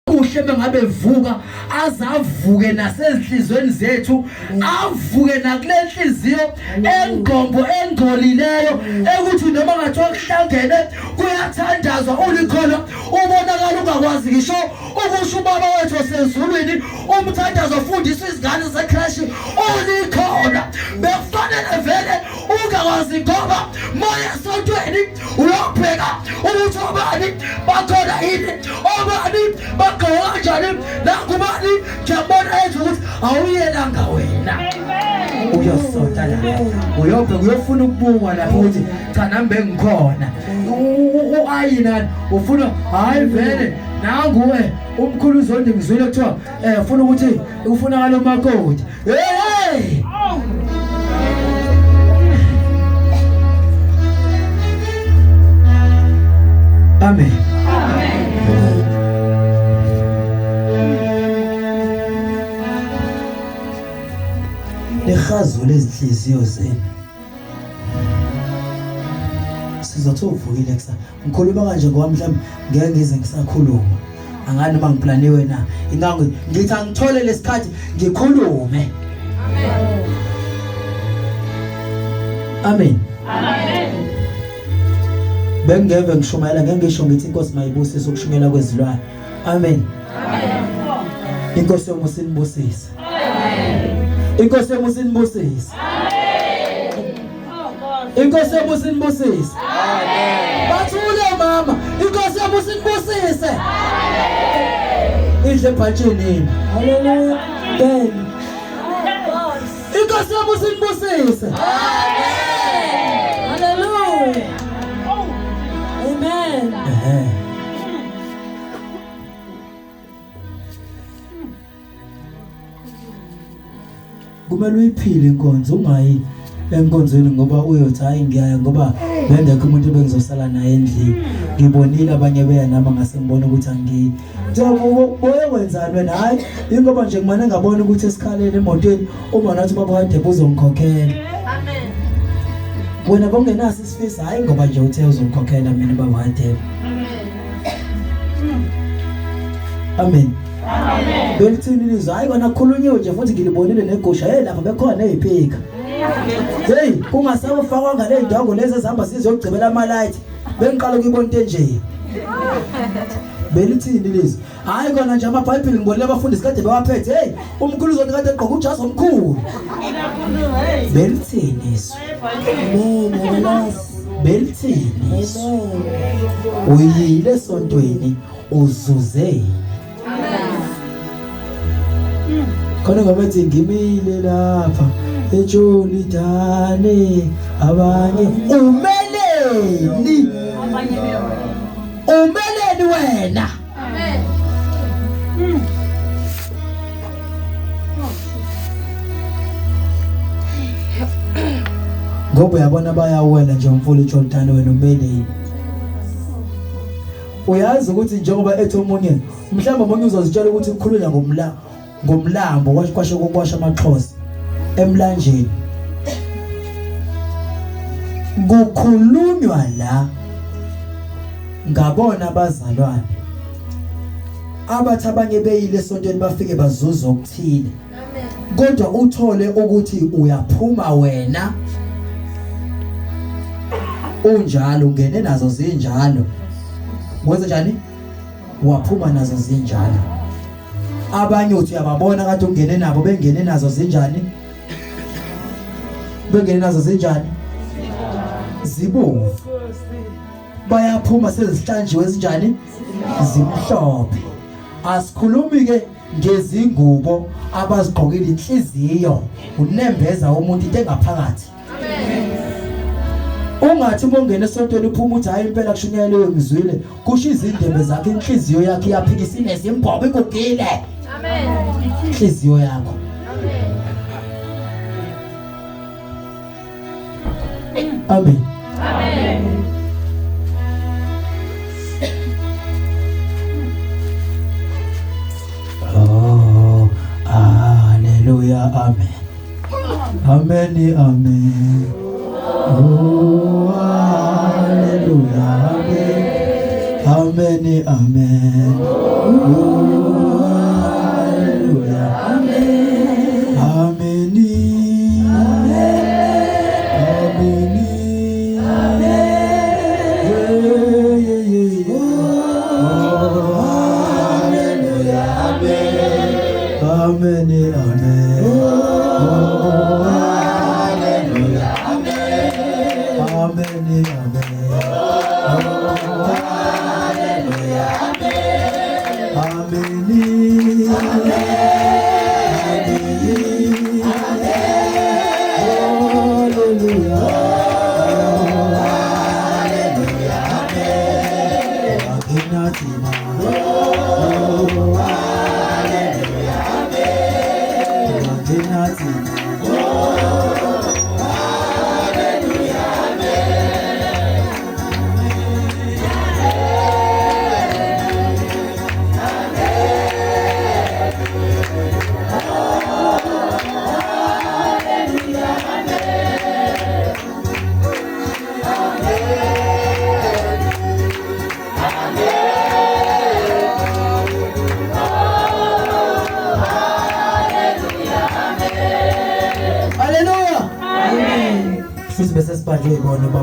kuhle bengabe vuka azavuke nasezinhlizweni zethu avuke nakulenhliziyo engqombo engcolileyo ekuthi noma ngathiwa kuhlangene kuyathandazwa ulikhona ubonakala ungakwazi ngisho ukusho ubaba wethu osezulwini umthandazo ufundisa izingane zeChristu ulikhona bekufanele vele ungakwazi ngoba moya sontweni uyobheka ukuthi obani bakhona yini obani bagqoka kanjani nakubani ngiyabona ethi ukuthi awuyelanga wena uyosonta la uyobheka uyofuna ukubukwa lapho ukuthi cha nami bengikhona uayinani ufuna hayi vele nanguwe umkhulu uzondi ngizwile kuthiwa ufuna ukuthi ufuna ngalo makoti hey amen lehazule izinhliziyo zenu sizothi uvukile kusasa ngikhuluma kanje ngoba mhlawumbe ngeke ngize ngisakhuluma angani uma ngiplaniwe na ingango ngithi angithole lesikhathi ngikhulume amen amen bengeve ngishumayela ngeke ngisho ngithi inkosi mayibusise ukushumela kwezilwane amen amen inkosi yomusinibusise amen inkosi yomusinibusise amen inkosi yomusinibusise amen bathule mama inkosi yomusinibusise amen idle bhatsheni haleluya ben inkosi yomusinibusise amen haleluya amen kumele uyiphile inkonzo ungayi enkonzweni ngoba uyothi hayi ngiyaya ngoba bengekho umuntu bengizosala naye endlini ngibonile abanye beya nami ngase ngibone ukuthi angiyi njengoba wenzani wena hayi ingoba nje kumane ngabona ukuthi esikhaleni emotweni uma nathi baba kade uzongikhokhela amen wena bongenaso isifisa hayi ngoba nje uthe uzongikhokhela mina baba kade amen amen belithini lizwe hayi kona khulunyiwe nje futhi ngilibonile negusha lapha bekhona eziphika hey kungasawufakwa ngale ndawo lezi ezihamba sizogcibela amalight bengiqala ukuyibona into nje belithini lizwe hayi kona nje amabhayibheli ngibonile abafundisi kade bewaphethe hey umkhulu uzonke kade egqoka ujazi omkhulu belithini lizwe amen belithini uyile sontweni uzuze khona ngabethi ngimile lapha eJolidane abanye umeleni wena amen ngoba yabona bayawela nje umfula eJolidane wena umeleni uyazi ukuthi njengoba ethi omunye mhlawumbe omunye uzozitshela ukuthi ukukhulunywa ngomlambo kwashe kokwasha amaXhosa emlanjeni kukhulunywa la ngabona abazalwane abathi abanye beyile esontweni bafike bazuza okuthile kodwa uthole ukuthi uyaphuma wena unjalo ungene nazo zinjalo wenza njani waphuma nazo zinjalo abanye uthi uyababona kade ungene nabo bengene nazo zinjani bengene nazo zinjani zibovu bayaphuma sezihlanjiwe ezinjani zimhlophe asikhulumi ke ngezingubo abazigqokile inhliziyo unembeza umuntu into engaphakathi ungathi bongena esontweni uphuma uthi hayi impela kushunyelewe ngizwile kusho izindebe zakhe inhliziyo yakhe iyaphikisa inezimbhobo igugile amen inhliziyo yakho amen amen oh haleluya amen amen amen oh hallelujah amen amen amen oh Amen, amen. Oh, Hallelujah, amen. Amen, amen. Oh, hallelujah, amen. Amen, Hallelujah. Amen. Futhi bese sibanje ibona baba.